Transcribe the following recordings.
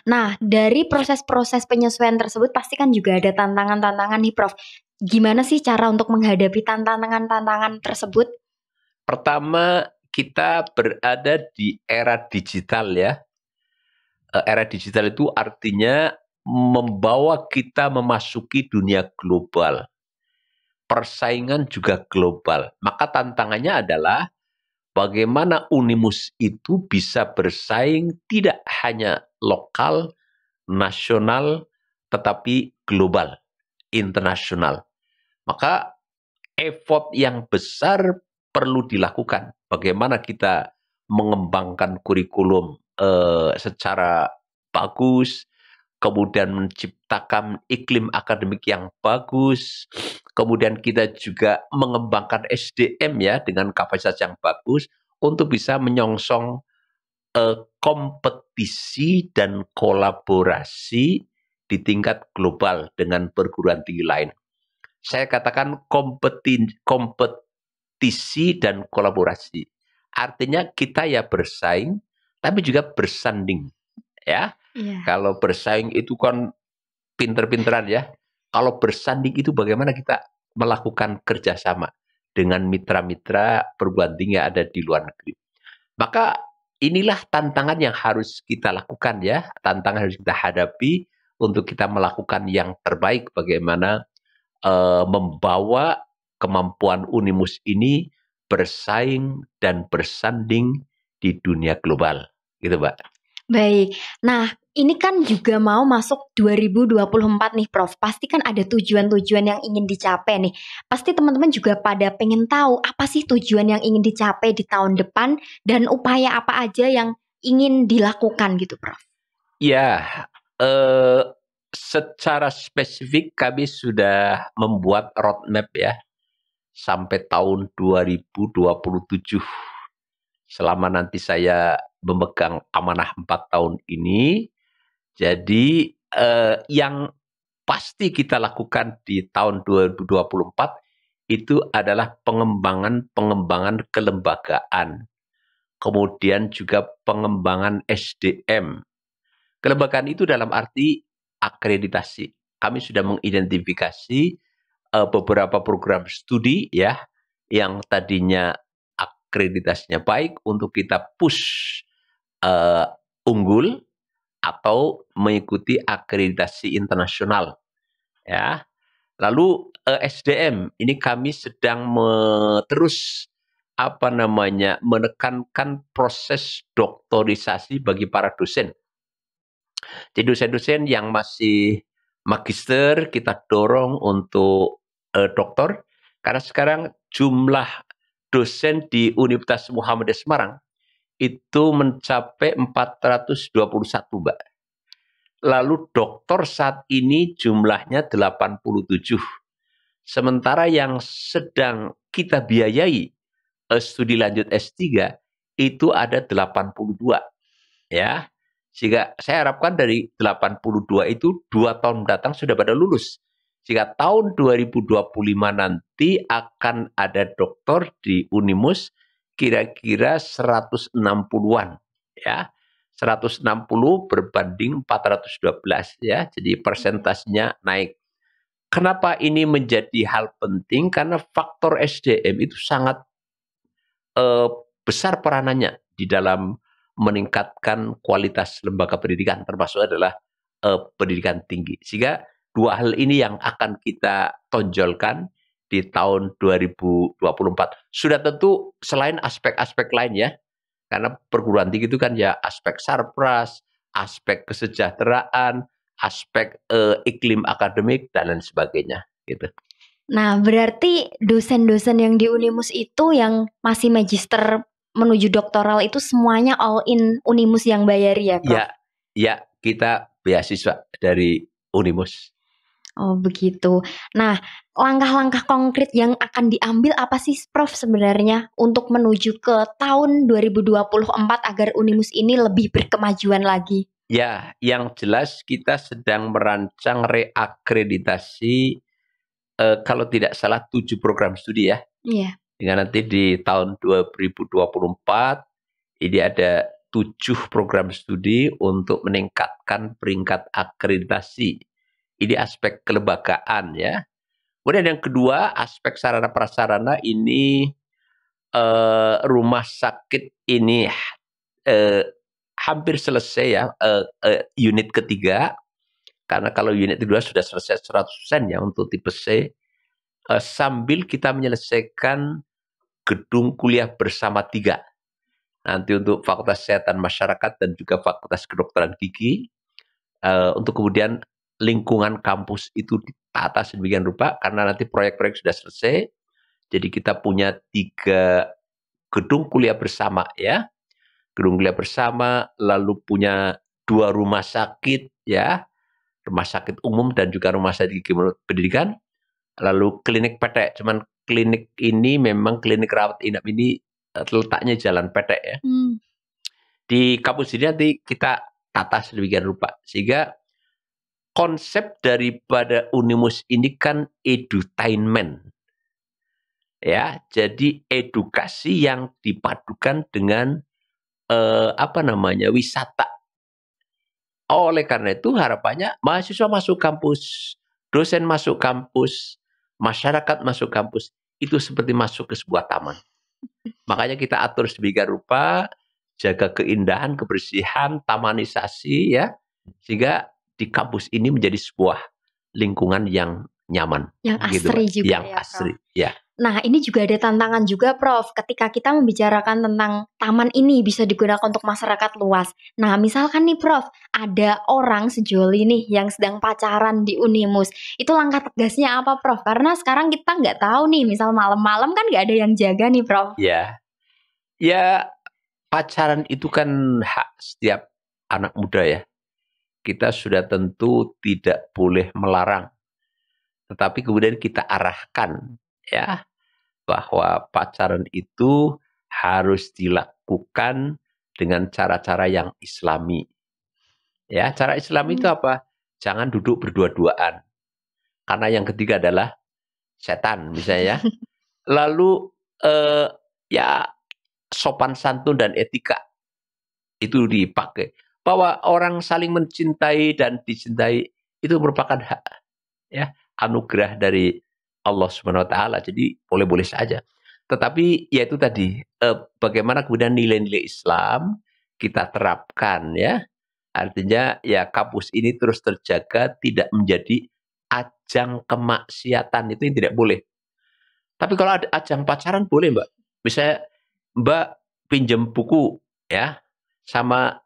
Nah, dari proses-proses penyesuaian tersebut pasti kan juga ada tantangan-tantangan nih, Prof. Gimana sih cara untuk menghadapi tantangan-tantangan tersebut? Pertama, kita berada di era digital ya. Era digital itu artinya membawa kita memasuki dunia global. Persaingan juga global. Maka tantangannya adalah bagaimana Unimus itu bisa bersaing tidak hanya lokal, nasional, tetapi global, internasional. Maka effort yang besar perlu dilakukan. Bagaimana kita mengembangkan kurikulum secara bagus, kemudian menciptakan iklim akademik yang bagus, kemudian kita juga mengembangkan SDM ya dengan kapasitas yang bagus untuk bisa menyongsong kompetisi dan kolaborasi di tingkat global dengan perguruan tinggi lain. Saya katakan kompetisi dan kolaborasi. Artinya kita ya bersaing, tapi juga bersanding. Ya, kalau bersaing itu kan pinter-pinteran ya. Kalau bersanding itu bagaimana kita melakukan kerjasama dengan mitra-mitra perguruan tinggi yang ada di luar negeri. Maka inilah tantangan yang harus kita lakukan ya. Tantangan harus kita hadapi untuk kita melakukan yang terbaik. Bagaimana membawa kemampuan Unimus ini bersaing dan bersanding di dunia global. Gitu, Mbak. Baik. Nah, ini kan juga mau masuk 2024 nih, Prof. Pasti kan ada tujuan-tujuan yang ingin dicapai nih. Pasti teman-teman juga pada pengen tahu apa sih tujuan yang ingin dicapai di tahun depan dan upaya apa aja yang ingin dilakukan gitu, Prof. Ya, secara spesifik kami sudah membuat roadmap ya sampai tahun 2027. Selama nanti saya memegang amanah 4 tahun ini, jadi yang pasti kita lakukan di tahun 2024 itu adalah pengembangan kelembagaan, kemudian juga pengembangan SDM. Kelembagaan itu dalam arti akreditasi. Kami sudah mengidentifikasi beberapa program studi ya yang tadinya akreditasinya baik untuk kita push unggul atau mengikuti akreditasi internasional ya. Lalu SDM ini kami sedang terus menekankan proses doktorisasi bagi para dosen. Jadi dosen-dosen yang masih magister kita dorong untuk doktor karena sekarang jumlah dosen di Universitas Muhammadiyah Semarang itu mencapai 421, Mbak. Lalu doktor saat ini jumlahnya 87. Sementara yang sedang kita biayai studi lanjut S3 itu ada 82. Ya. Sehingga saya harapkan dari 82 itu 2 tahun mendatang sudah pada lulus. Sehingga tahun 2025 nanti akan ada doktor di Unimus kira-kira 160-an ya. 160 berbanding 412 ya. Jadi persentasenya naik. Kenapa ini menjadi hal penting? Karena faktor SDM itu sangat besar peranannya di dalam meningkatkan kualitas lembaga pendidikan, termasuk adalah pendidikan tinggi. Sehingga dua hal ini yang akan kita tonjolkan di tahun 2024. Sudah tentu selain aspek-aspek lain ya, karena perguruan tinggi itu kan ya aspek sarpras, aspek kesejahteraan, aspek iklim akademik, dan lain sebagainya. Gitu. Nah, berarti dosen-dosen yang di Unimus itu yang masih magister menuju doktoral itu semuanya all in Unimus yang bayari ya, Prof? Ya, kita beasiswa dari Unimus. Oh begitu. Nah, langkah-langkah konkret yang akan diambil apa sih, Prof, sebenarnya untuk menuju ke tahun 2024 agar Unimus ini lebih berkemajuan lagi? Ya, yang jelas kita sedang merancang reakreditasi kalau tidak salah 7 program studi ya. Iya. Dengan nanti di tahun 2024 ini ada 7 program studi untuk meningkatkan peringkat akreditasi. Ini aspek kelembagaan ya. Kemudian yang kedua, aspek sarana prasarana ini rumah sakit ini hampir selesai ya, unit ketiga. Karena kalau unit kedua sudah selesai 100% ya untuk tipe C. Sambil kita menyelesaikan gedung kuliah bersama 3. Nanti untuk Fakultas Kesehatan Masyarakat dan juga Fakultas Kedokteran Gigi. Untuk kemudian lingkungan kampus itu ditata sedemikian rupa karena nanti proyek-proyek sudah selesai. Jadi kita punya 3 gedung kuliah bersama ya. Gedung kuliah bersama, lalu punya 2 rumah sakit ya. Rumah sakit umum dan juga rumah sakit pendidikan. Lalu klinik PT, cuman klinik ini memang klinik rawat inap ini letaknya jalan PT ya. Di kampus ini nanti kita tata sedemikian rupa. Sehingga konsep daripada Unimus ini kan edutainment. Ya, jadi edukasi yang dipadukan dengan wisata. Oleh karena itu harapannya mahasiswa masuk kampus, dosen masuk kampus, masyarakat masuk kampus, itu seperti masuk ke sebuah taman. Makanya kita atur sedemikian rupa, jaga keindahan, kebersihan, tamanisasi ya, sehingga di kampus ini menjadi sebuah lingkungan yang nyaman. Yang asri gitu, juga yang ya, asri, Prof. ya. Nah, ini juga ada tantangan juga, Prof. Ketika kita membicarakan tentang taman ini bisa digunakan untuk masyarakat luas. Nah, misalkan nih, Prof, ada orang sejoli nih yang sedang pacaran di Unimus. Itu langkah tegasnya apa, Prof? Karena sekarang kita nggak tahu nih, misal malam-malam kan nggak ada yang jaga nih, Prof. Ya, pacaran itu kan hak setiap anak muda ya. Kita sudah tentu tidak boleh melarang. Tetapi kemudian kita arahkan ya, bahwa pacaran itu harus dilakukan dengan cara-cara yang islami. Ya, cara islami itu apa? Jangan duduk berdua-duaan. Karena yang ketiga adalah setan misalnya. Lalu ya sopan santun dan etika itu dipakai. Bahwa orang saling mencintai dan dicintai itu merupakan hak ya, anugerah dari Allah Subhanahu wa taala. Jadi boleh-boleh saja. Tetapi ya itu tadi bagaimana kemudian nilai-nilai Islam kita terapkan ya. Artinya ya kampus ini terus terjaga tidak menjadi ajang kemaksiatan, itu yang tidak boleh. Tapi kalau ada ajang pacaran boleh, Mbak. Misalnya Mbak pinjam buku ya sama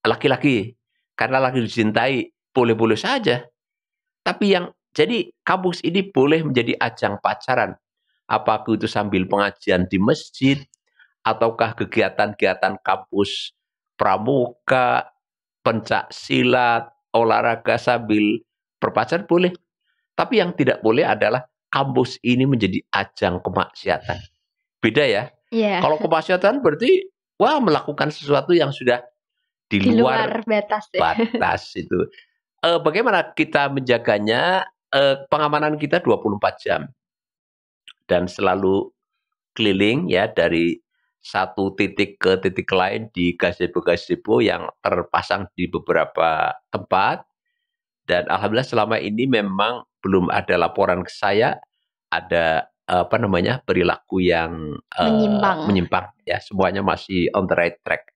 laki-laki karena laki dicintai, boleh-boleh saja. Tapi yang jadi kampus ini boleh menjadi ajang pacaran. Apakah itu sambil pengajian di masjid, ataukah kegiatan-kegiatan kampus pramuka, pencak silat, olahraga sambil berpacaran boleh. Tapi yang tidak boleh adalah kampus ini menjadi ajang kemaksiatan. Beda ya. Kalau kemaksiatan berarti melakukan sesuatu yang sudah di luar batas itu. Bagaimana kita menjaganya? Pengamanan kita 24 jam. Dan selalu keliling ya dari satu titik ke titik lain di gazebo-gazebo yang terpasang di beberapa tempat. Dan alhamdulillah selama ini memang belum ada laporan ke saya ada perilaku yang menyimpang ya, semuanya masih on the right track.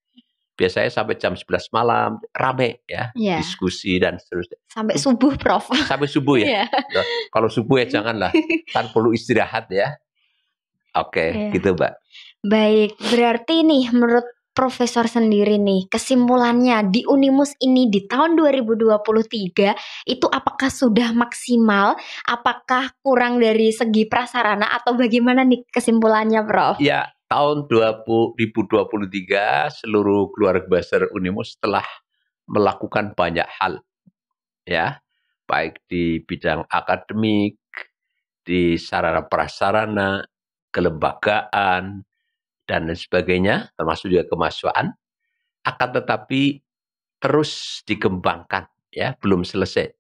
Biasanya sampai jam 11 malam rame ya, diskusi dan seterusnya. Sampai subuh, Prof. Sampai subuh ya. Kalau subuh ya janganlah, kan perlu istirahat ya. Oke, gitu Mbak. Baik, berarti nih menurut Profesor sendiri nih, kesimpulannya di Unimus ini di tahun 2023 itu apakah sudah maksimal? Apakah kurang dari segi prasarana atau bagaimana nih kesimpulannya, Prof? Ya, tahun 2023 seluruh keluarga besar Unimus telah melakukan banyak hal. Ya, baik di bidang akademik, di sarana prasarana, kelembagaan, dan lain sebagainya, termasuk juga kemahasiswaan, akan tetapi terus dikembangkan, ya, belum selesai.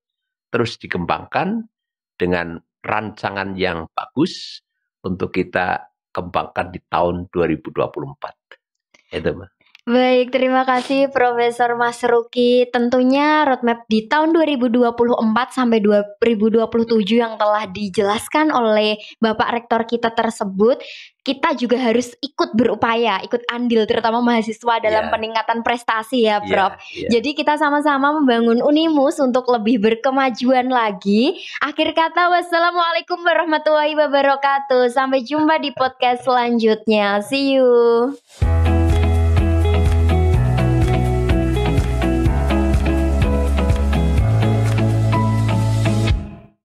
Terus dikembangkan dengan rancangan yang bagus untuk kita kembangkan di tahun 2024. Itu, Mbak. Baik, terima kasih Profesor Mas Ruki. Tentunya roadmap di tahun 2024 sampai 2027 yang telah dijelaskan oleh Bapak Rektor kita tersebut, kita juga harus ikut berupaya, ikut andil terutama mahasiswa dalam peningkatan prestasi ya, Prof. Jadi kita sama-sama membangun Unimus untuk lebih berkemajuan lagi. Akhir kata, wassalamualaikum warahmatullahi wabarakatuh. Sampai jumpa di podcast selanjutnya. See you.